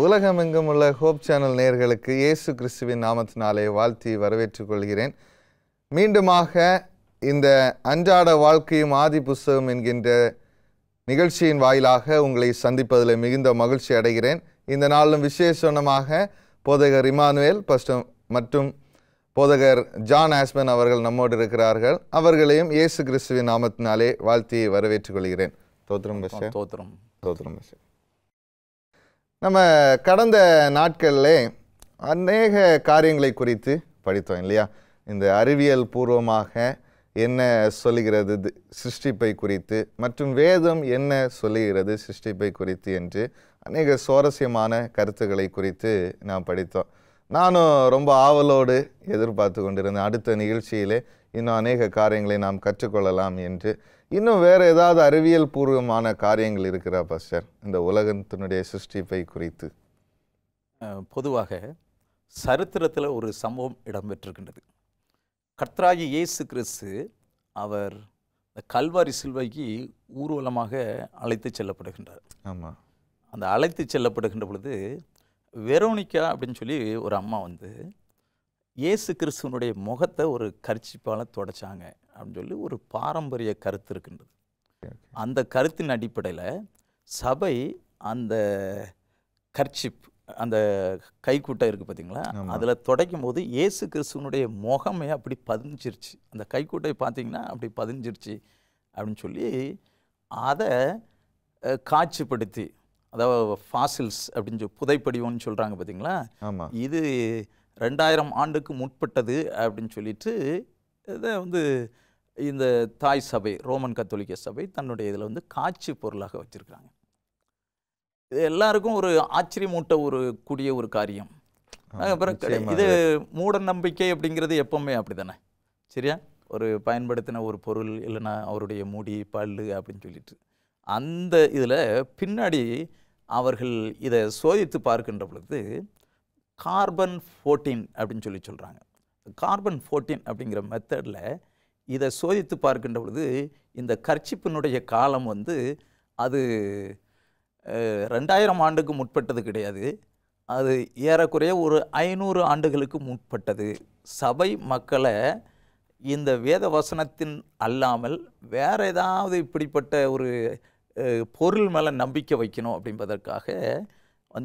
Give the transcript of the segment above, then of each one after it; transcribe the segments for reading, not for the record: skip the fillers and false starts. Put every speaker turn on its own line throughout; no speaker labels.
உலகமெங்கும் உள்ள hope channel நேயர்களுக்கு இயேசு கிறிஸ்துவின் நாமத்தினாலே வாழ்த்தி வரவேற்றுக் கொள்கிறேன். மீண்டுமாக இந்த அன்றாட வாழ்க்கையும் ஆதி புஸ்தகம் என்கின்ற நிகழ்ச்சியின் வாயிலாக உங்களை சந்திப்பதில் மிகுந்த மகிழ்ச்சி அடைகிறேன். இந்த நாளிலும் விசேஷமாக போதகர் இமானுவேல் பஸ்டம் மற்றும் போதகர் ஜான் ஆஸ்மன் அவர்கள் நம்மோடு இருக்கிறார்கள். அவர்களையும் இயேசு கிறிஸ்துவின் நாமத்தினாலே வாழ்த்தி வரவேற்றுக் கொள்கிறேன். தோத்திரம் பஸ்டர்.
தோத்திரம்
தோத்திரம் பஸ்டர். நம்ம கடந்த நாட்களில் அநேக காரியங்களை குறித்து படித்தோம் இல்லையா? இந்த அறிவியல் பூர்வமாக என்ன சொல்லுகிறது சிருஷ்டிப்பை குறித்து மற்றும் வேதம் என்ன சொல்லுகிறது சிருஷ்டிப்பை குறித்து என்று அநேக சுவாரஸ்யமான கருத்துக்களை குறித்து நாம் படித்தோம். நானும் ரொம்ப ஆவலோடு எதிர்பார்த்து கொண்டிருந்தேன் அடுத்த நிகழ்ச்சியிலே இன்னும் அநேக காரியங்களை நாம் கற்றுக்கொள்ளலாம் என்று. இன்னும் வேறு ஏதாவது அறிவியல் பூர்வமான காரியங்கள் இருக்கிறா பாஸ்டர் இந்த உலகத்தினுடைய சிருஷ்டிப்பை குறித்து?
பொதுவாக சரித்திரத்தில் ஒரு சம்பவம் இடம்பெற்றிருக்கின்றது. கர்த்தராகிய இயேசு கிறிஸ்து அவர் கல்வாரி சிலுவைக்கு ஊர்வலமாக அழைத்து செல்லப்படுகின்றார்.
ஆமாம்.
அந்த அழைத்து செல்லப்படுகின்ற பொழுது வெரோனிக்கா அப்படின்னு சொல்லி ஒரு அம்மா இயேசு கிறிஸ்துவனுடைய முகத்தை ஒரு கர்ச்சிப்பால் துடைச்சாங்க அப்படின்னு சொல்லி ஒரு பாரம்பரிய கருத்து இருக்கின்றது. அந்த கருத்தின் அடிப்படையில் சபை அந்த கர்ச்சிப் அந்த கைக்குட்டை இருக்குது பார்த்தீங்களா, அதில் துடைக்கும் போது இயேசு கிறிஸ்துவனுடைய முகமே அப்படி பதிஞ்சிருச்சு. அந்த கைக்குட்டை பார்த்தீங்கன்னா அப்படி பதிஞ்சிருச்சு அப்படின்னு சொல்லி அதை காட்சிப்படுத்தி, அதாவது ஃபாசில்ஸ் அப்படின்னு சொல்லி புதைப்படிவம்னு சொல்கிறாங்க பார்த்தீங்களா, இது 2000 ஆண்டுக்கு முற்பட்டது அப்படின்னு சொல்லிட்டு இதை இந்த தாய் சபை ரோமன் கத்தோலிக்க சபை தன்னுடைய இதில் காட்சி பொருளாக வச்சுருக்காங்க. இது எல்லாருக்கும் ஒரு ஆச்சரியமூட்ட கூடிய ஒரு காரியம். இது மூட நம்பிக்கை அப்படிங்கிறது எப்பவுமே அப்படி தானே, சரியா? ஒரு பயன்படுத்தின ஒரு பொருள் இல்லைன்னா அவருடைய முடி பல்லு அப்படின்னு சொல்லிட்டு அந்த இதில் பின்னாடி அவர்கள் இதை சோதித்து பார்க்கின்ற பொழுது கார்பன் 14 அப்படின்னு சொல்கிறாங்க. கார்பன் 14 அப்படிங்கிற மெத்தடில் இதை சோதித்து பார்க்கின்ற பொழுது இந்த கர்ச்சிப்பினுடைய காலம் அது 2000 ஆண்டுக்கு முற்பட்டது கிடையாது. அது ஏறக்குறைய ஒரு 500 ஆண்டுகளுக்கு முற்பட்டது. சபை மக்களை இந்த வேத வசனத்தின் அல்லாமல் வேறு ஏதாவது இப்படிப்பட்ட ஒரு பொருள் மேலே நம்பிக்கை வைக்கணும் அப்படின்பதற்காக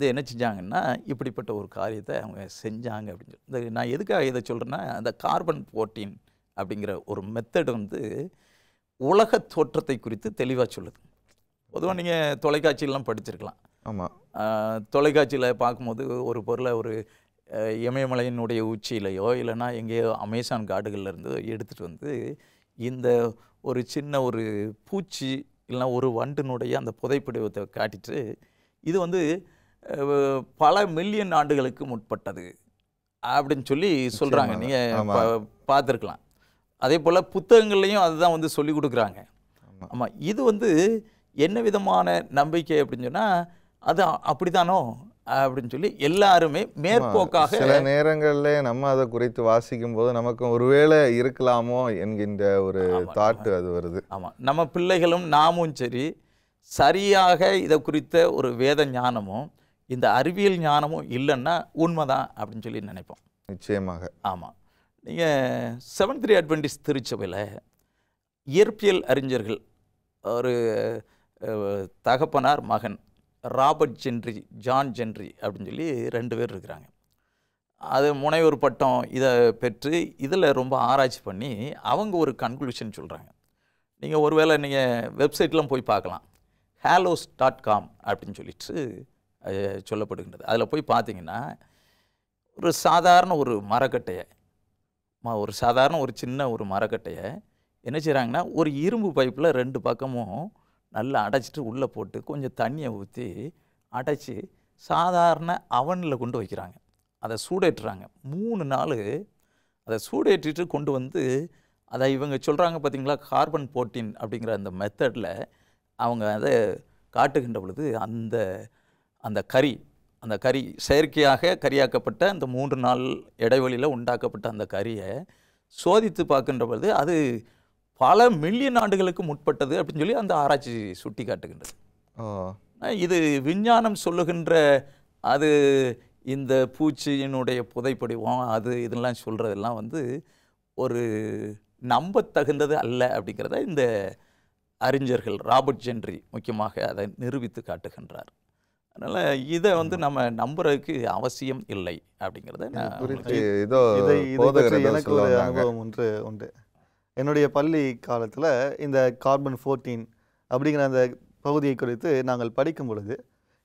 என்ன செஞ்சாங்கன்னா இப்படிப்பட்ட ஒரு காரியத்தை அவங்க செஞ்சாங்க அப்படின்னு சொல்லி. நான் எதுக்காக இதை சொல்கிறேன்னா, அந்த கார்பன் 14 அப்படிங்கிற ஒரு மெத்தட் உலக தோற்றத்தை குறித்து தெளிவாக சொல்லுது. பொதுவாக நீங்கள் தொலைக்காட்சியெல்லாம் படிச்சிருக்கலாம்.
ஆமாம்.
தொலைக்காட்சியில் பார்க்கும்போது ஒரு பொருளை ஒரு இமயமலையினுடைய உச்சியிலையோ இல்லைன்னா எங்கேயோ அமேசான் காடுகள்லேருந்து எடுத்துகிட்டு இந்த ஒரு சின்ன ஒரு பூச்சி இல்லைனா ஒரு வண்டினுடைய அந்த புதைப்படிவத்தை காட்டிட்டு இது பல மில்லியன் ஆண்டுகளுக்கு முற்பட்டது அப்படின்னு சொல்லி சொல்கிறாங்க. நீங்கள் பார்த்துருக்கலாம். அதே போல் புத்தகங்கள்லையும் அதுதான் சொல்லி கொடுக்குறாங்க. ஆமாம். இது என்ன விதமான நம்பிக்கை அப்படின்னு சொன்னால் அது அப்படித்தானோ அப்படின்னு சொல்லி எல்லாருமே மேற்போக்காக
சில நேரங்களில் நம்ம அதை குறித்து வாசிக்கும் போது நமக்கு ஒருவேளை இருக்கலாமோ என்கின்ற ஒரு தாட்டு அது வருது.
ஆமாம். நம்ம பிள்ளைகளும் நாமும் சரியாக இதை குறித்த ஒரு வேத ஞானமும் இந்த அறிவியல் ஞானமும் இல்லைன்னா உண்மைதான் அப்படின்னு சொல்லி நினைப்போம்.
நிச்சயமாக.
ஆமாம். நீங்கள் செவன்த் டே அட்வென்டிஸ்ட் திருச்சபையில் இயற்பியல் அறிஞர்கள் ஒரு தகப்பனார் மகன் ராபர்ட் ஜென்ரி ஜான் ஜென்ரி அப்படின்னு சொல்லி 2 பேர் இருக்கிறாங்க. அது முனைவர் பட்டம் இதை பெற்று இதில் ரொம்ப ஆராய்ச்சி பண்ணி அவங்க ஒரு கன்க்ளூஷன் சொல்கிறாங்க. நீங்கள் ஒருவேளை நீங்கள் வெப்சைட்லாம் போய் பார்க்கலாம். halos.com அப்படின்னு சொல்லிட்டு சொல்லப்படுகின்றது. அதில் போய் பார்த்தீங்கன்னா ஒரு சாதாரண ஒரு மரக்கட்டையை ஒரு சாதாரண ஒரு சின்ன ஒரு மரக்கட்டையை என்ன செய்கிறாங்கன்னா ஒரு இரும்பு பைப்பில் 2 பக்கமும் நல்லா அடைச்சிட்டு உள்ளே போட்டு கொஞ்சம் தண்ணியை ஊற்றி அடைச்சி சாதாரண அவனில் கொண்டு வைக்கிறாங்க. அதை சூடேற்றுறாங்க. 3 நாள் அதை சூடேற்றிட்டு கொண்டு அதை இவங்க சொல்கிறாங்க பார்த்தீங்களா, கார்பன் 14 அப்படிங்கிற அந்த மெத்தடில் அவங்க அதை காட்டுகின்ற பொழுது அந்த கறி செயற்கையாக கரியாக்கப்பட்ட அந்த 3 நாள் இடைவெளியில் உண்டாக்கப்பட்ட அந்த கறியை சோதித்து பார்க்கின்ற பொழுது அது பல மில்லியன் ஆண்டுகளுக்கு முற்பட்டது அப்படின்னு சொல்லி அந்த ஆராய்ச்சி சுட்டி காட்டுகின்றது. இது விஞ்ஞானம் சொல்லுகின்ற அது இந்த பூச்சியினுடைய புதைப்படிவம் அது இதெல்லாம் சொல்கிறதெல்லாம் வந்து ஒரு நம்பத்தகுந்தது அல்ல அப்படிங்கிறத இந்த அறிஞர்கள் ராபர்ட் ஜென்ரி முக்கியமாக அதை நிரூபித்து காட்டுகின்றார். அதனால் இதை வந்து நம்ம நம்புறதுக்கு அவசியம் இல்லை அப்படிங்கிறத நான்
குறித்து
உங்களுக்கு
ஏதோ
இதை
போதகர்
பற்றி
ஏதோ
எனக்கு
சொல்ல
ஒரு
வந்தாங்க.
அனுபவம் ஒன்று உண்டு. என்னுடைய பள்ளி காலத்தில் இந்த கார்பன் 14 அப்படிங்கிற அந்த பகுதியை குறித்து நாங்கள் படிக்கும் பொழுது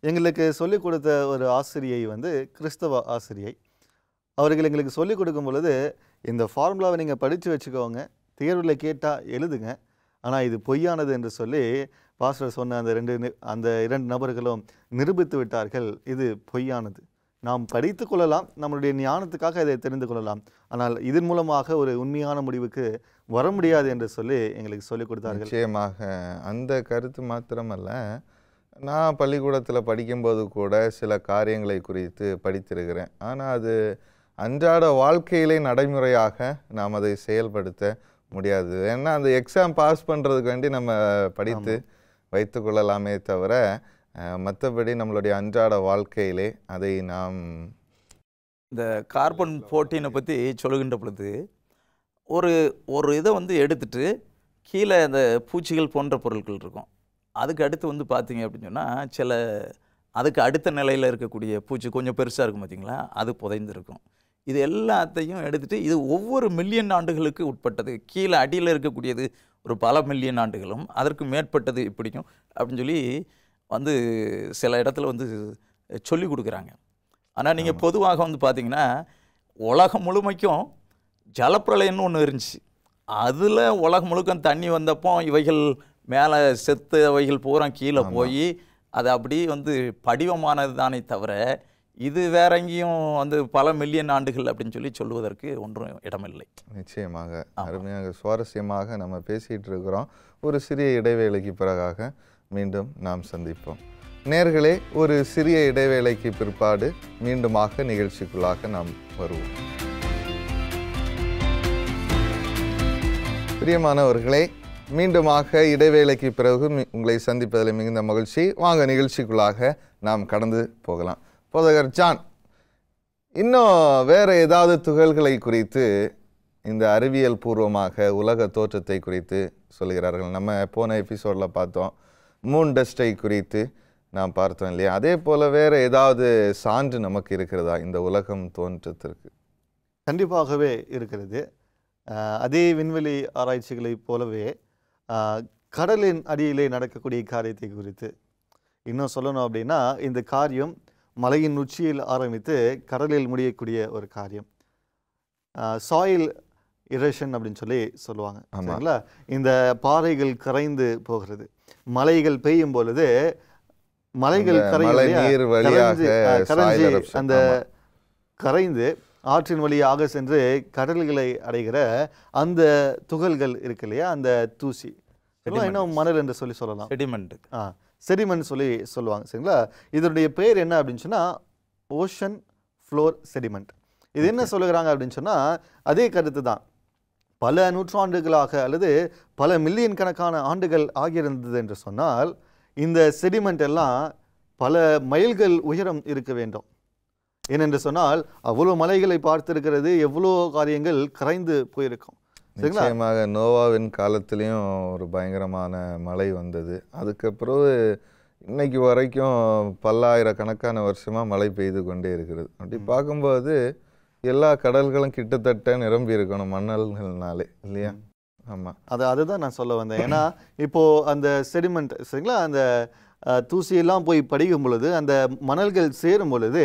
எங்களுக்கு சொல்லிக் கொடுத்த ஒரு ஆசிரியை வந்து கிறிஸ்தவ ஆசிரியை. அவர்கள் எங்களுக்கு சொல்லிக் கொடுக்கும் பொழுது, இந்த ஃபார்முலாவை நீங்கள் படித்து வச்சுக்கோங்க, தேர்வில் கேட்டால் எழுதுங்க, ஆனால் இது பொய்யானது என்று சொல்லி பாஸ்டர் சொன்ன அந்த இரண்டு நபர்களும் நிரூபித்து விட்டார்கள். இது பொய்யானது. நாம் படித்து கொள்ளலாம், நம்மளுடைய ஞானத்துக்காக இதை தெரிந்து கொள்ளலாம், ஆனால் இதன் மூலமாக ஒரு உண்மையான முடிவுக்கு வர முடியாது என்று சொல்லி எங்களுக்கு சொல்லிக் கொடுத்தார்கள்.
நிச்சயமாக அந்த கருத்து மாத்திரமல்ல, நான் பள்ளிக்கூடத்தில் படிக்கும்போது கூட சில காரியங்களை குறித்து படித்திருக்கிறேன். ஆனால் அது அன்றாட வாழ்க்கையிலே நடைமுறையாக நாம் அதை செயல்படுத்த முடியாது. ஏன்னா அந்த எக்ஸாம் பாஸ் பண்ணுறதுக்கு வேண்டி நம்ம படித்து வைத்து கொள்ளலாமே தவிர மற்றபடி நம்மளுடைய அன்றாட வாழ்க்கையிலே அதை நாம்
இந்த கார்பன் 14 பற்றி சொல்லுகின்ற பொழுது ஒரு இதை வந்து எடுத்துட்டு கீழே அந்த பூச்சிகள் போன்ற பொருட்கள் இருக்கும். அதுக்கு அடுத்து வந்து பார்த்தீங்க அப்படின்னு சொன்னால் சில அதுக்கு அடுத்த நிலையில் இருக்கக்கூடிய பூச்சி கொஞ்சம் பெருசாக இருக்கும் பார்த்தீங்களா, அது புதைந்திருக்கும். இது எல்லாத்தையும் எடுத்துகிட்டு இது ஒவ்வொரு மில்லியன் ஆண்டுகளுக்கு உட்பட்டது. கீழே அடியில் இருக்கக்கூடியது ஒரு பல மில்லியன் ஆண்டுகளும் அதற்கு மேற்பட்டது இப்படிக்கும் அப்படின்னு சொல்லி வந்து சில இடத்துல வந்து சொல்லி கொடுக்குறாங்க. ஆனால் நீங்கள் பொதுவாக வந்து பார்த்தீங்கன்னா உலகம் முழுமைக்கும் ஜலப்பிரளயம்னு ஒன்று இருந்துச்சு. அதில் உலகம் முழுக்க தண்ணி வந்தப்போ இவைகள் மேலே செத்து அவைகள் பூரா கீழே போய் அது அப்படியே வந்து படிவமானது தானே தவிர இது வேற எங்கேயும் வந்து பல மில்லியன் ஆண்டுகள் அப்படின்னு சொல்லி சொல்லுவதற்கு ஒன்றும் இடமில்லை.
நிச்சயமாக அருமையாக சுவாரஸ்யமாக நம்ம பேசிகிட்டு இருக்கிறோம். ஒரு சிறிய இடைவேளைக்கு பிறகாக மீண்டும் நாம் சந்திப்போம். நேர்களே, ஒரு சிறிய இடைவேளைக்கு பிற்பாடு மீண்டுமாக நிகழ்ச்சிக்குள்ளாக நாம் வருவோம். பிரியமானவர்களே, மீண்டுமாக இடைவேளைக்கு பிறகு உங்களை சந்திப்பதில் மிகுந்த மகிழ்ச்சி. வாங்க நிகழ்ச்சிக்குள்ளாக நாம் கடந்து போகலாம். போதகர் ஜான், இன்னும் வேறு ஏதாவது துகள்களை குறித்து இந்த அறிவியல் பூர்வமாக உலக தோற்றத்தை குறித்து சொல்கிறார்கள்? நம்ம போன எபிசோடில் பார்த்தோம், மூன் டஸ்டை குறித்து நாம் பார்த்தோம் இல்லையா? அதே போல் வேறு ஏதாவது சான்று நமக்கு இருக்கிறதா இந்த உலகம் தோற்றத்திற்கு?
கண்டிப்பாகவே இருக்கிறது. அதே விண்வெளி ஆராய்ச்சிகளைப் போலவே கடலின் அடியிலே நடக்கக்கூடிய காரியத்தை குறித்து இன்னும் சொல்லணும் அப்படின்னா, இந்த காரியம் மலையின் உச்சியில் ஆரம்பித்து கடலில் முடியக்கூடிய ஒரு காரியம். சாயில் இரேஷன் அப்படின்னு சொல்லி சொல்லுவாங்க. சரிங்களா? இந்த பாறைகள் கரைந்து போகிறது. மலைகள் பெய்யும் பொழுது மலைகள் அந்த கரைந்து ஆற்றின் வழியாக சென்று கடல்களை அடைகிற அந்த துகள்கள் இருக்கு இல்லையா, அந்த தூசி, இன்னும் மணல் என்று சொல்லி சொல்லலாம், செடிமெண்ட் சொல்லி சொல்லுவாங்க. சரிங்களா? இதனுடைய பேர் என்ன அப்படின்னு சொன்னால் ஓஷன் ஃப்ளோர் செடிமெண்ட். இது என்ன சொல்லுகிறாங்க அப்படின்னு சொன்னால் அதே கருத்து தான். பல நூற்றாண்டுகளாக அல்லது பல மில்லியன் கணக்கான ஆண்டுகள் ஆகியிருந்தது என்று சொன்னால் இந்த செடிமெண்ட் எல்லாம் பல மைல்கள் உயரம் இருக்க வேண்டும். ஏனென்று சொன்னால் அவ்வளோ மலைகளை பார்த்திருக்கிறது, எவ்வளோ காரியங்கள் கரைந்து போயிருக்கும்.
நிச்சயமாக நோவாவின் காலத்திலையும் ஒரு பயங்கரமான மழை வந்தது. அதுக்கப்புறம் இன்னைக்கு வரைக்கும் பல்லாயிரக்கணக்கான வருஷமாக மழை பெய்து கொண்டே இருக்கிறது. அப்படி பார்க்கும்போது எல்லா கடல்களும் கிட்டத்தட்ட நிரம்பி இருக்கணும் மணல்கள்னாலே, இல்லையா? ஆமாம்,
அதுதான் நான் சொல்ல வந்தேன். ஏன்னா இப்போது அந்த செடிமெண்ட், சரிங்களா, அந்த தூசியெல்லாம் போய் படிக்கும் பொழுது, அந்த மணல்கள் சேரும் பொழுது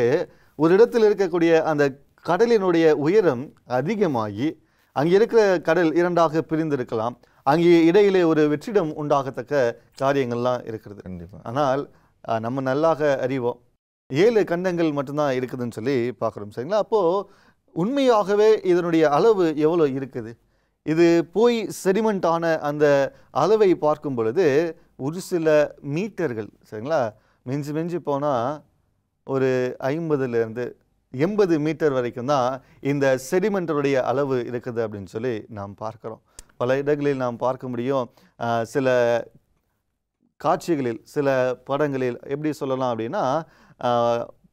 ஒரு இடத்தில் இருக்கக்கூடிய அந்த கடலினுடைய உயரம் அதிகமாகி அங்கே இருக்கிற கடல் இரண்டாக பிரிந்திருக்கலாம். அங்கே இடையிலே ஒரு வெற்றிடம் உண்டாகத்தக்க காரியங்கள்லாம் இருக்கிறது.
கண்டிப்பாக.
ஆனால் நம்ம நல்லாக அறிவோம் 7 கண்டங்கள் மட்டும்தான் இருக்குதுன்னு சொல்லி பார்க்குறோம். சரிங்களா? அப்போது உண்மையாகவே இதனுடைய அளவு எவ்வளோ இருக்குது? இது போய் செடிமெண்ட்டான அந்த அளவை பார்க்கும் பொழுது ஒரு சில மீட்டர்கள், சரிங்களா, மிஞ்சி போனால் ஒரு 50லேருந்து 80 மீட்டர் வரைக்கும் தான் இந்த செடிமெண்டருடைய அளவு இருக்குது அப்படின்னு சொல்லி நாம் பார்க்குறோம். பல இடங்களில் நாம் பார்க்க முடியும். சில காட்சிகளில், சில படங்களில் எப்படி சொல்லலாம் அப்படின்னா,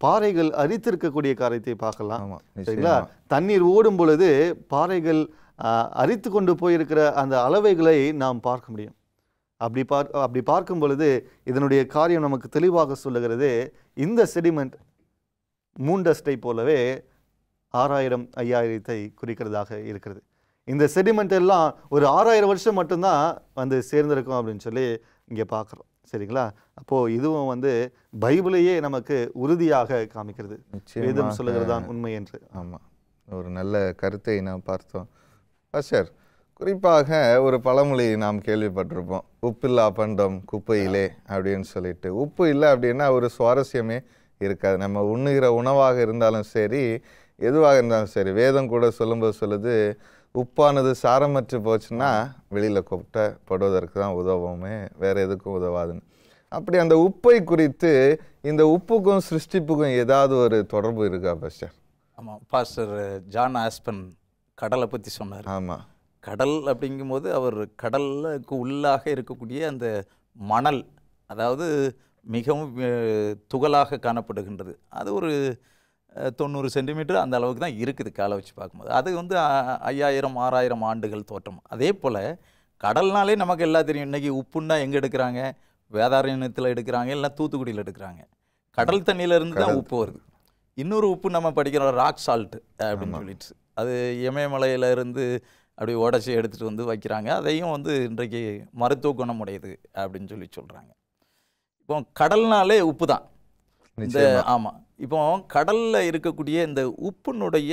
பாறைகள் அரித்திருக்கக்கூடிய காரியத்தை பார்க்கலாம்.
ஆமா,
சரிங்களா?
நிச்சயமா.
தண்ணீர் ஓடும் பொழுது பாறைகள் அரித்து கொண்டு போயிருக்கிற அந்த அளவைகளை நாம் பார்க்க முடியும். அப்படி பார்க்கும் பொழுது இதனுடைய காரியம் நமக்கு தெளிவாக சொல்லுகிறது. இந்த செடிமெண்ட் மூண்டஸ்டை போலவே 6000 5000 குறிக்கிறதாக இருக்கிறது. இந்த செடிமெண்ட் எல்லாம் ஒரு 6000 வருஷம் மட்டும்தான் வந்து சேர்ந்திருக்கும் அப்படின்னு சொல்லி இங்கே பார்க்குறோம். சரிங்களா? அப்போது இதுவும் வந்து பைபிளையே நமக்கு உறுதியாக காமிக்கிறது. வேதம் சொல்லுகிறதான் உண்மை என்று.
ஆமாம், ஒரு நல்ல கருத்தை நாம் பார்த்தோம். பாஸ்டர், குறிப்பாக ஒரு பழமொழி நாம் கேள்விப்பட்டிருப்போம், உப்பில்லா பண்டம் குப்பையிலே அப்படின்னு சொல்லிட்டு. உப்பு இல்லை அப்படின்னா ஒரு சுவாரஸ்யமே இருக்காது. நம்ம உண்ணுகிற உணவாக இருந்தாலும் சரி, எதுவாக இருந்தாலும் சரி, வேதம் கூட சொல்லும்போது சொல்லுது, உப்பானது சாரமற்று போச்சுன்னா வெளியில் கொட்டப்படுவதற்கு தான் உதவுமே, வேறு எதுக்கும் உதவாதுன்னு. அப்படி அந்த உப்பை குறித்து இந்த உப்புக்கும் சிருஷ்டிப்புக்கும் ஏதாவது ஒரு தொடர்பு இருக்கா பாஸ்டர்?
ஆமாம், பாஸ்டர் ஜான் ஆஸ்பன் கடலை பற்றி சொன்னார்.
ஆமாம்,
கடல் அப்படிங்கும்போது அவர் கடலுக்கு உள்ளாக இருக்கக்கூடிய அந்த மணல், அதாவது மிகவும் துகளாக காணப்படுகின்றது. அது ஒரு 90 சென்டிமீட்டர் அந்த அளவுக்கு தான் இருக்குது காலை வச்சு பார்க்கும்போது. அது வந்து 5000 6000 ஆண்டுகள் தோற்றம். அதே போல் கடல்னாலே நமக்கு எல்லாம் தெரியும். இன்றைக்கி உப்புன்னா எங்கே எடுக்கிறாங்க? வேதாரண்யத்தில் எடுக்கிறாங்க, இல்லை தூத்துக்குடியில் எடுக்கிறாங்க. கடல் தண்ணியிலேருந்து தான் உப்பு வருது. இன்னொரு உப்பு நம்ம படிக்கிறோம், ராக் சால்ட்டு அப்படின்னு சொல்லிட்டு. அது இமயமலையிலேருந்து அப்படி உடச்சி எடுத்துகிட்டு வந்து வைக்கிறாங்க. அதையும் வந்து இன்றைக்கு மருத்துவ குணம் உடையது அப்படின்னு சொல்லி சொல்கிறாங்க. இப்போ கடல்னாலே உப்பு தான் இந்த. ஆமாம், இப்போ கடலில் இருக்கக்கூடிய இந்த உப்புனுடைய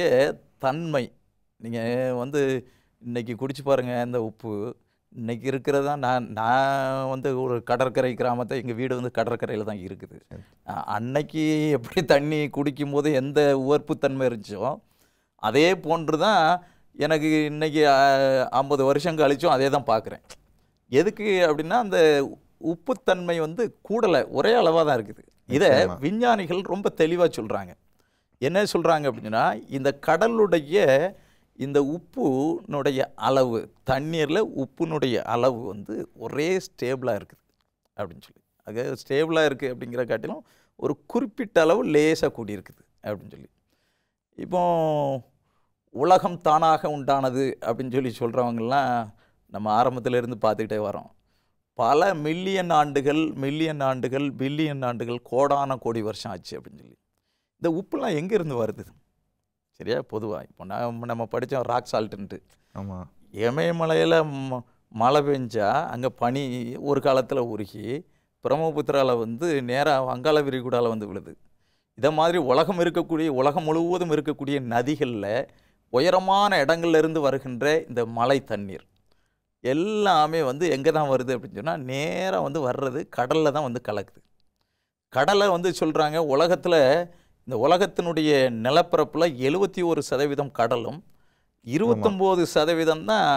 தன்மை நீங்கள் வந்து இன்றைக்கி குடிச்சு பாருங்கள். இந்த உப்பு இன்றைக்கி இருக்கிறதா, நான் வந்து ஒரு கடற்கரை கிராமத்தை, எங்கள் வீடு வந்து கடற்கரையில் தான் இருக்குது. அன்னைக்கு எப்படி தண்ணி குடிக்கும்போது எந்த உவர்ப்புத்தன்மை இருந்துச்சோ அதே போன்று தான் எனக்கு இன்றைக்கி 50 வருஷம் கழிச்சும் அதே தான் பார்க்குறேன். எதுக்கு அப்படின்னா அந்த உப்புத்தன்மை வந்து கூடலை, ஒரே அளவாக தான் இருக்குது. இதை விஞ்ஞானிகள் ரொம்ப தெளிவாக சொல்கிறாங்க. என்ன சொல்கிறாங்க அப்படின்னா, இந்த கடலுடைய இந்த உப்புனுடைய அளவு, தண்ணீரில் உப்புனுடைய அளவு வந்து ஒரே ஸ்டேபிளாக இருக்குது அப்படின்னு சொல்லி. அது ஸ்டேபிளாக இருக்குது அப்படிங்கிற காட்டிலும் ஒரு குறிப்பிட்ட அளவு லேசாக கூடியிருக்குது அப்படின்னு சொல்லி. இப்போ உலகம் தானாக உண்டானது அப்படின்னு சொல்லி சொல்கிறவங்கெல்லாம் நம்ம ஆரம்பத்திலேருந்து பார்த்துக்கிட்டே வரோம். பல மில்லியன் ஆண்டுகள் பில்லியன் ஆண்டுகள், கோடான கோடி வருஷம் ஆச்சு அப்படின்னு சொல்லி. இந்த உப்புலாம் எங்கேருந்து வருது? சரியா? பொதுவாக இப்போ நம்ம படித்தோம் ராக் சால்ட்டுன்ட்டு.
ஆமாம்,
இமயமலையில் மழை பெஞ்சா அங்கே பனி ஒரு காலத்தில் உருகி பிரம்மபுத்திராவில் வந்து நேராக வங்காள விரிகுடாவில் வந்து விழுது. இதை மாதிரி உலகம் முழுவதும் இருக்கக்கூடிய நதிகளில் உயரமான இடங்கள்லேருந்து வருகின்ற இந்த மழை தண்ணீர் எல்லாமே வந்து எங்கே தான் வருது அப்படின்னு சொன்னால், நேராக வந்து வர்றது கடலில் தான் வந்து கலக்குது. கடலை வந்து சொல்கிறாங்க உலகத்தில், இந்த உலகத்தினுடைய நிலப்பரப்பில் 71% கடலும் 29% தான்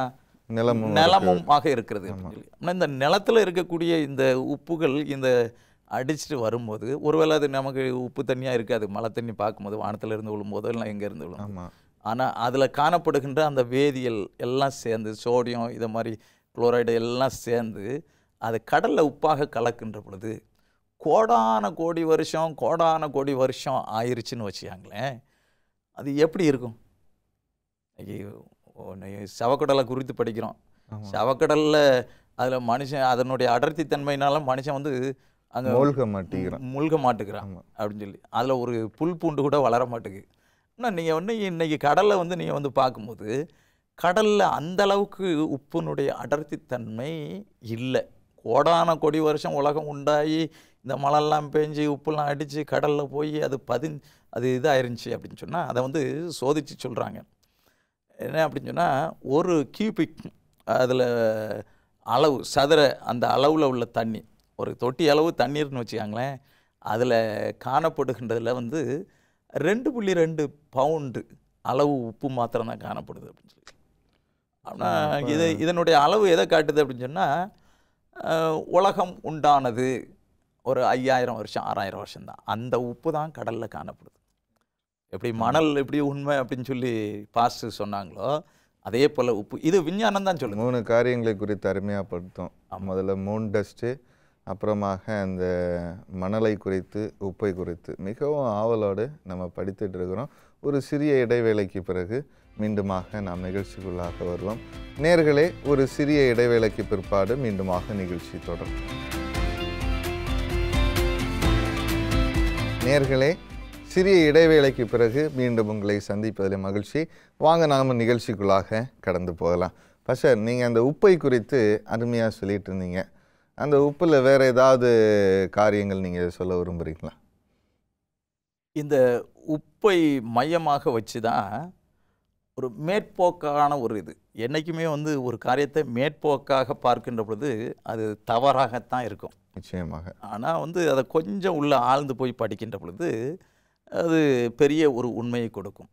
நிலமுமாக இருக்கிறது. ஆனால் இந்த நிலத்தில் இருக்கக்கூடிய இந்த உப்புகள் இந்த அடிச்சுட்டு வரும்போது, ஒருவேளை அது நமக்கு உப்பு தண்ணியாக இருக்காது. மழை தண்ணி பார்க்கும்போது வானத்தில் இருந்து விழும்போதோ இல்லை எங்கேருந்து விழும். ஆனால் அதில் காணப்படுகின்ற அந்த வேதியியல் எல்லாம் சேர்ந்து, சோடியம் இதை மாதிரி குளோரைடு எல்லாம் சேர்ந்து அது கடலில் உப்பாக கலக்கின்ற பொழுது கோடான கோடி வருஷம் ஆயிடுச்சுன்னு வச்சுக்காங்களேன். அது எப்படி இருக்கும்? சவக்கடலை குறித்து படிக்கிறோம். சவக்கடலில் அதில் மனுஷன் அதனுடைய அடர்த்தி தன்மையினால மனுஷன் வந்து அங்கே மூழ்க மாட்டுக்கிறான் அப்படின்னு சொல்லி. அதில் ஒரு புல் பூண்டு கூட வளர மாட்டேங்குது. ஆனால் நீங்கள் வந்து இன்றைக்கி கடலில் வந்து நீங்கள் வந்து பார்க்கும்போது கடலில் அந்தளவுக்கு உப்புனுடைய அடர்த்தி தன்மை இல்லை. கோடான கோடி வருஷம் உலகம் உண்டாகி இந்த மழைலாம் பெஞ்சு உப்புலாம் அடித்து கடலில் போய் அது இதாயிருந்துச்சு அப்படின்னு சொன்னால் அதை வந்து சோதித்து சொல்கிறாங்க. என்ன அப்படின்னு சொன்னால், ஒரு கியூபிக் அதில் அளவு சதுர அந்த அளவில் உள்ள தண்ணி, ஒரு தொட்டி அளவு தண்ணீர்னு வச்சுக்காங்களேன், அதில் காணப்படுகின்றதில் வந்து 2.2 பவுண்டு அளவு உப்பு மாத்திரம் தான் காணப்படுது அப்படின்னு சொல்லி. ஆனால் இதனுடைய அளவு எதை காட்டுது அப்படின்னு சொன்னால், உலகம் உண்டானது ஒரு 5000 வருஷம் 6000 வருஷம் தான். அந்த உப்பு தான் கடலில் காணப்படுது. எப்படி மணல் எப்படி உண்மை அப்படின்னு சொல்லி பாஸ்டர் சொன்னாங்களோ அதே போல் உப்பு. இது விஞ்ஞானம் தான் சொல்லுது.
3 காரியங்களை குறித்து அருமையாக படுத்தோம். முதல்ல மூன் டஸ்ட்டு, அப்புறமாக அந்த மணலை குறித்து, உப்பை குறித்து மிகவும் ஆவலோடு நம்ம படித்துட்டு இருக்கிறோம். ஒரு சிறிய இடைவேளைக்கு பிறகு மீண்டுமாக நாம் நிகழ்ச்சிக்குள்ளாக வருவோம். நேயர்களே, ஒரு சிறிய இடைவேளைக்கு பிற்பாடு மீண்டுமாக நிகழ்ச்சி தொடரும். நேயர்களே, சிறிய இடைவேளைக்கு பிறகு மீண்டும் உங்களை சந்திப்பதில் மகிழ்ச்சி. வாங்க நாம் நிகழ்ச்சிக்குள்ளாக கடந்து போகலாம். பாஸ்டர், நீங்கள் அந்த உப்பை குறித்து அருமையாக சொல்லிட்டு இருந்தீங்க. அந்த உப்பில் வேறு ஏதாவது காரியங்கள் நீங்கள் சொல்ல விரும்புகிறீங்களா?
இந்த உப்பை மையமாக வச்சு தான் ஒரு மேற்போக்கான ஒரு இது. என்றைக்குமே ஒரு காரியத்தை மேற்போக்காக பார்க்கின்ற பொழுது அது தவறாகத்தான் இருக்கும்.
நிச்சயமாக.
ஆனால் அதை கொஞ்சம் உள்ள ஆழ்ந்து போய் படிக்கின்ற பொழுது அது பெரிய ஒரு உண்மையை கொடுக்கும்.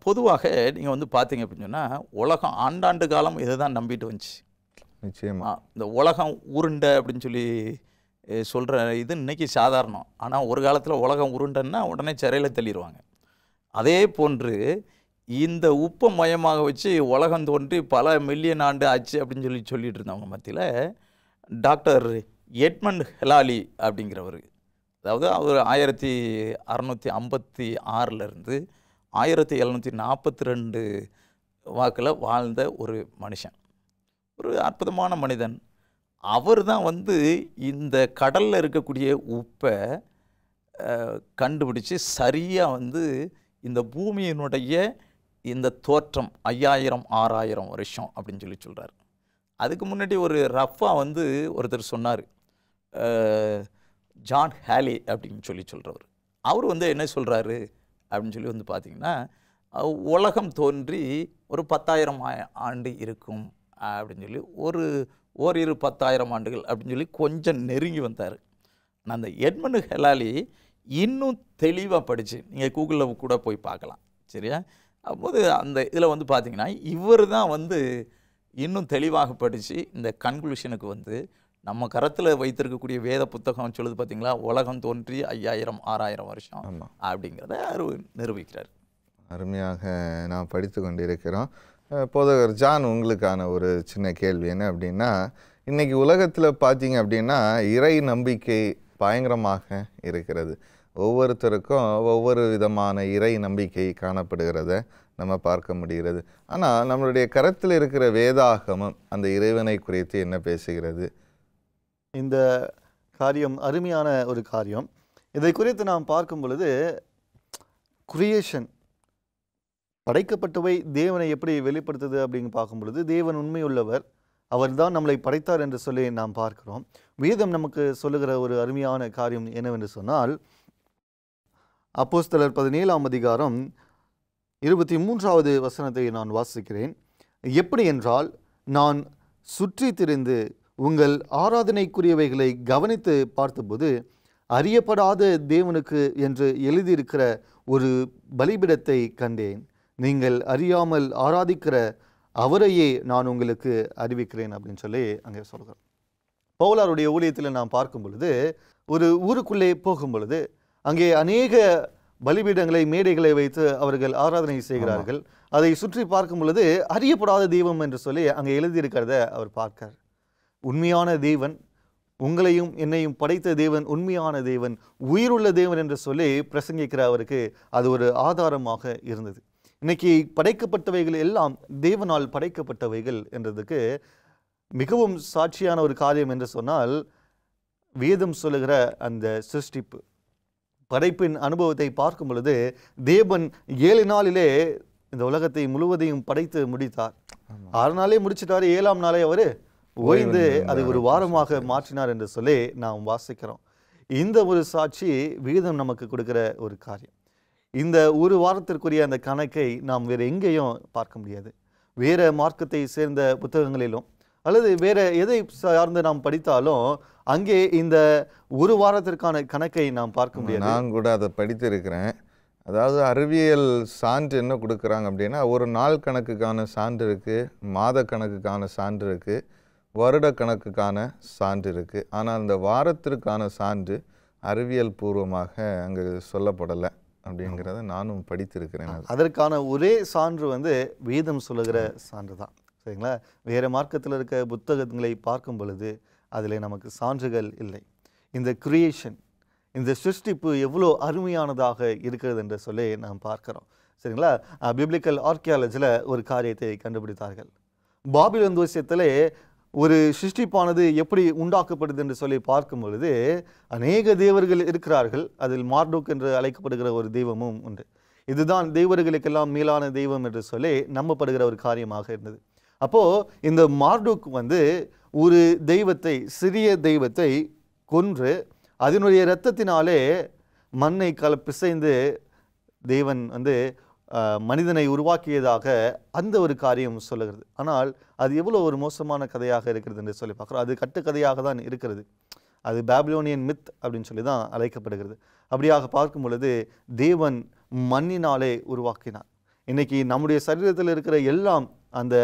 பொதுவாக நீங்கள் பார்த்தீங்க அப்படின்னு சொன்னால், உலகம் ஆண்டாண்டு காலம் இதை தான் நம்பிட்டு வந்துச்சு.
நிச்சயமாக.
இந்த உலகம் உருண்டை அப்படின்னு சொல்லி சொல்கிற இது இன்றைக்கி சாதாரணம். ஆனால் ஒரு காலத்தில் உலகம் உருண்டைன்னா உடனே சிறையில் தள்ளிடுவாங்க. அதே போன்று இந்த உப்பை மையமாக வச்சு உலகம் தோன்றி பல மில்லியன் ஆண்டு ஆச்சு அப்படின்னு சொல்லிட்டு இருந்தவங்க மத்தியில் டாக்டர் எட்மண்ட் ஹெலாலி அப்படிங்கிறவர், அதாவது அவர் 1656 1742 வாக்கில் வாழ்ந்த ஒரு மனுஷன், ஒரு அற்புதமான மனிதன். அவர் தான் இந்த கடலில் இருக்கக்கூடிய உப்பை கண்டுபிடிச்சு சரியாக இந்த பூமியினுடைய இந்த தோற்றம் 5000-6000 வருஷம் அப்படின்னு சொல்கிறார். அதுக்கு முன்னாடி ஒரு ரஃபாக ஒருத்தர் சொன்னார், ஜான் ஹேலி அப்படின்னு சொல்கிறவர். அவர் என்ன சொல்கிறாரு அப்படின்னு சொல்லி பார்த்தீங்கன்னா, உலகம் தோன்றி ஒரு 10,000 ஆண்டு இருக்கும் அப்படின்னு சொல்லி ஓரிரு 10,000 ஆண்டுகள் அப்படின்னு சொல்லி கொஞ்சம் நெருங்கி வந்தார். ஆனால் அந்த எட்மண்ட் ஹெலாலி இன்னும் தெளிவாக படித்து, நீங்கள் கூகுளில் கூட போய் பார்க்கலாம், சரியா? அப்போது அந்த இதில் பார்த்தீங்கன்னா இவர் தான் இன்னும் தெளிவாக படித்து இந்த கன்க்ளூஷனுக்கு நம்ம கரத்தில் வைத்திருக்கக்கூடிய வேத புத்தகம் சொல்லுது பார்த்தீங்களா, உலகம் தோன்றி 5000-6000 வருஷம் அப்படிங்கிறத அவர் நிரூபிக்கிறார்.
அருமையாக நாம் படித்து கொண்டிருக்கிறோம். போதகர் ஜான், உங்களுக்கான ஒரு சின்ன கேள்வி என்ன அப்படின்னா, இன்றைக்கி உலகத்தில் பார்த்தீங்க அப்படின்னா இறை நம்பிக்கை பயங்கரமாக இருக்கிறது. ஒவ்வொருத்தருக்கும் ஒவ்வொரு விதமான இறை நம்பிக்கை காணப்படுகிறத நம்ம பார்க்க முடிகிறது. ஆனால் நம்மளுடைய கரத்தில் இருக்கிற வேதாகமம் அந்த இறைவனை குறித்து என்ன பேசுகிறது?
இந்த காரியம் அருமையான ஒரு காரியம். இதை குறித்து நாம் பார்க்கும் பொழுது, கிரியேஷன், படைக்கப்பட்டவை தேவனை எப்படி வெளிப்படுத்துது அப்படின்னு பார்க்கும் பொழுது, தேவன் உண்மையுள்ளவர், அவர் தான் நம்மளை படைத்தார் என்று சொல்லி நாம் பார்க்கிறோம். வேதம் நமக்கு சொல்லுகிற ஒரு அருமையான காரியம் என்னவென்று சொன்னால், அப்போஸ்தலர் 17ஆம் அதிகாரம் 23வது வசனத்தை நான் வாசிக்கிறேன். எப்படி என்றால், நான் சுற்றி திரிந்து உங்கள் ஆராதனைக்குரியவைகளை கவனித்து பார்த்தபோது அறியப்படாத தேவனுக்கு என்று எழுதியிருக்கிற ஒரு பலிபீடத்தை கண்டேன். நீங்கள் அறியாமல் ஆராதிக்கிற அவரையே நான் உங்களுக்கு அறிவிக்கிறேன் அப்படின்னு சொல்லி அங்கே சொல்கிறேன். பவுலாருடைய ஊழியத்தில் நாம் பார்க்கும் பொழுது, ஒரு ஊருக்குள்ளே போகும் பொழுது அங்கே அநேக பலிபீடங்களை, மேடைகளை வைத்து அவர்கள் ஆராதனை செய்கிறார்கள். அதை சுற்றி பார்க்கும் பொழுது அறியப்படாத தெய்வம் என்று சொல்லி அங்கே எழுதியிருக்கிறத அவர் பார்க்கிறார். உண்மையான தேவன், உங்களையும் என்னையும் படைத்த தேவன் உண்மையான தேவன், உயிருள்ள தேவன் என்று சொல்லி பிரசங்கிக்கிற அவருக்கு அது ஒரு ஆதாரமாக இருந்தது. இன்னைக்கு படைக்கப்பட்டவைகள் எல்லாம் தேவனால் படைக்கப்பட்டவைகள் என்றதுக்கு மிகவும் சாட்சியான ஒரு காரியம் என்று சொன்னால், வேதம் சொல்லுகிற அந்த சிருஷ்டிப்பு படைப்பின் அனுபவத்தை பார்க்கும் பொழுது, தேவன் 7 நாளிலே இந்த உலகத்தை முழுவதையும் படைத்து முடித்தார். 6 நாளே முடிச்சிட்டாரு, 7ஆம் நாளே அவர் ஓய்ந்து அதை ஒரு வாரமாக மாற்றினார் என்று சொல்லி நாம் வாசிக்கிறோம். இந்த ஒரு சாட்சி வேதம் நமக்கு கொடுக்கிற ஒரு காரியம். இந்த ஒரு வாரத்திற்குரிய அந்த கணக்கை நாம் வேறு எங்கேயும் பார்க்க முடியாது. வேறு மார்க்கத்தை சேர்ந்த புத்தகங்களிலும் அல்லது வேறு எதை சார்ந்து நாம் படித்தாலும் அங்கே இந்த ஒரு வாரத்திற்கான கணக்கை நாம் பார்க்க முடியாது.
நான் கூட அதை படித்திருக்கிறேன். அதாவது அறிவியல் சான்று என்ன கொடுக்குறாங்க அப்படின்னா, ஒரு நாள் கணக்குக்கான சான்று இருக்குது, மாத கணக்குக்கான சான்று இருக்குது, வருட கணக்குக்கான சான்று இருக்குது. ஆனால் இந்த வாரத்திற்கான சான்று அறிவியல் பூர்வமாக அங்கே சொல்லப்படலை அப்படிங்கிறத நானும் படித்திருக்கிறேன்.
அதற்கான ஒரே சான்று வேதம் சொல்லுகிற சான்று தான், சரிங்களா? வேறு மார்க்கத்தில் இருக்க புத்தகங்களை பார்க்கும் பொழுது அதில் நமக்கு சான்றுகள் இல்லை. இந்த கிரியேஷன், இந்த சிருஷ்டிப்பு எவ்வளோ அருமையானதாக இருக்கிறது என்று சொல்லி நாம் பார்க்கிறோம். சரிங்களா? பிப்ளிக்கல் ஆர்கியாலஜியில் ஒரு காரியத்தை கண்டுபிடித்தார்கள். பாபிலோன் தேசத்திலே ஒரு சிருஷ்டிப்பானது எப்படி உண்டாக்கப்படுது என்று சொல்லி பார்க்கும் பொழுது அநேக தேவர்கள் இருக்கிறார்கள். அதில் மார்டோக் என்று அழைக்கப்படுகிற ஒரு தெய்வமும் உண்டு. இதுதான் தெய்வர்களுக்கெல்லாம் மேலான தெய்வம் என்று சொல்லி நம்பப்படுகிற ஒரு காரியமாக இருந்தது. அப்போது இந்த மார்டோக் ஒரு தெய்வத்தை, சிறிய தெய்வத்தை கொன்று அதனுடைய இரத்தத்தினாலே மண்ணை பிசைந்து தேவன் மனிதனை உருவாக்கியதாக அந்த ஒரு காரியம் சொல்லுகிறது. ஆனால் அது எவ்வளோ ஒரு மோசமான கதையாக இருக்கிறது என்று சொல்லி பார்க்குறோம். அது கட்டுக்கதையாக தான் இருக்கிறது. அது பாபிலோனியன் மித் அப்படின்னு சொல்லி தான் அழைக்கப்படுகிறது. அப்படியாக பார்க்கும் பொழுது தேவன் மண்ணினாலே உருவாக்கினார். இன்றைக்கி நம்முடைய சரீரத்தில் இருக்கிற எல்லாம், அந்த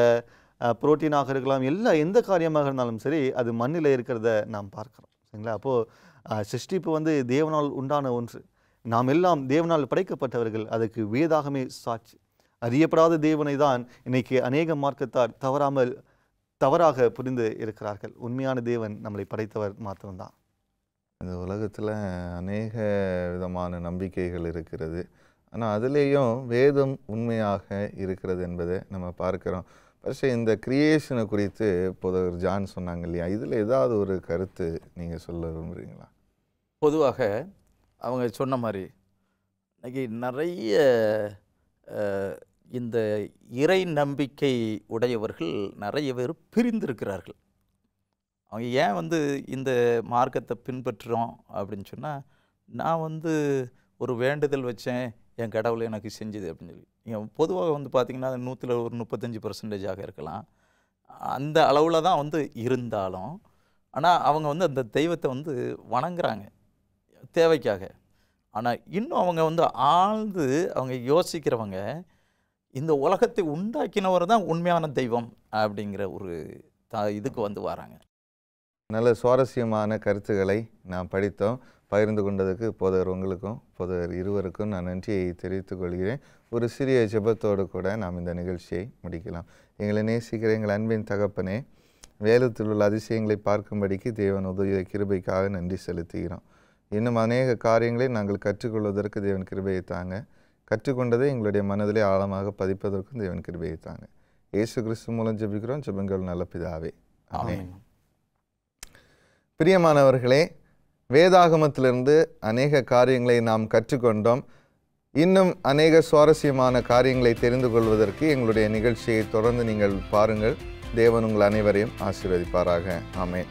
புரோட்டீனாக இருக்கலாம், எந்த காரியமாக இருந்தாலும் சரி, அது மண்ணில் இருக்கிறத நாம் பார்க்குறோம். சரிங்களா? அப்போது சிருஷ்டிப்பு தேவனால் உண்டான ஒன்று. நாம் எல்லாம் தேவனால் படைக்கப்பட்டவர்கள். அதுக்கு வேதாகமே சாட்சி. அறியப்படாத தேவனை தான் இன்னைக்கு அநேக மார்க்கத்தார் தவறாக புரிந்து இருக்கிறார்கள். உண்மையான தேவன் நம்மளை படைத்தவர் மாத்திரம்தான்.
இந்த உலகத்தில் அநேக விதமான நம்பிக்கைகள் இருக்கிறது. ஆனால் அதுலேயும் வேதம் உண்மையாக இருக்கிறது என்பதை நம்ம பார்க்குறோம். ஃபஸ்ட்டு இந்த கிரியேஷனை குறித்து பொதுவர் ஜான் சொன்னாங்க இல்லையா, இதில் ஏதாவது ஒரு கருத்து நீங்கள் சொல்ல விரும்புகிறீங்களா?
பொதுவாக அவங்க சொன்ன மாதிரி இன்னைக்கு நிறைய இந்த இறை நம்பிக்கை உடையவர்கள் நிறைய பேர் பிரிந்திருக்கிறார்கள். அவங்க ஏன் இந்த மார்க்கத்தை பின்பற்றுறோம் அப்படின்னு சொன்னால், நான் ஒரு வேண்டுதல் வச்சேன், என் கடவுளை எனக்கு செஞ்சுது அப்படின்னு சொல்லி. நீங்கள் பொதுவாக பார்த்திங்கன்னா 100ல் ஒரு 35% இருக்கலாம். அந்த அளவில் தான் இருந்தாலும், ஆனால் அவங்க அந்த தெய்வத்தை வணங்குறாங்க தேவைக்காக. ஆனால் இன்னும் அவங்க ஆழ்ந்து அவங்க யோசிக்கிறவங்க, இந்த உலகத்தை உண்டாக்கினவர் தான் உண்மையான தெய்வம் அப்படிங்கிற ஒரு இதுக்கு வராங்க.
நல்ல சுவாரஸ்யமான கருத்துக்களை நாம் படித்தோம். பகிர்ந்து கொண்டதுக்கு போதவர் உங்களுக்கும் போதவர் இருவருக்கும் நான் நன்றியை தெரிவித்துக் கொள்கிறேன். ஒரு சிறிய ஜெபத்தோடு கூட நாம் இந்த நிகழ்ச்சியை முடிக்கலாம். எங்களை நேசிக்கிற எங்கள் அன்பின் தகப்பனே, வேதத்தில் உள்ள அதிசயங்களை பார்க்கும்படிக்கு தேவன் உதவிய கிருபைக்காக நன்றி செலுத்துகிறோம். இன்னும் அநேக காரியங்களை நாங்கள் கற்றுக்கொள்வதற்கு தேவன் கிருபையை தாங்க. கற்றுக்கொண்டதை எங்களுடைய மனதிலே ஆழமாக பதிப்பதற்கும் தேவன் கிருபையை தாங்க. இயேசு கிறிஸ்து மூலம் ஜெபிக்கிறோம். ஜெபங்கள் நல்ல பிதாவே, ஆமென். பிரியமானவர்களே, வேதாகமத்திலிருந்து அநேக காரியங்களை நாம் கற்றுக்கொண்டோம். இன்னும் அநேக சுவாரஸ்யமான காரியங்களை தெரிந்து கொள்வதற்கு எங்களுடைய நிகழ்ச்சியை தொடர்ந்து நீங்கள் பாருங்கள். தேவன் உங்கள் அனைவரையும் ஆசீர்வதிப்பாராக. ஆமென்.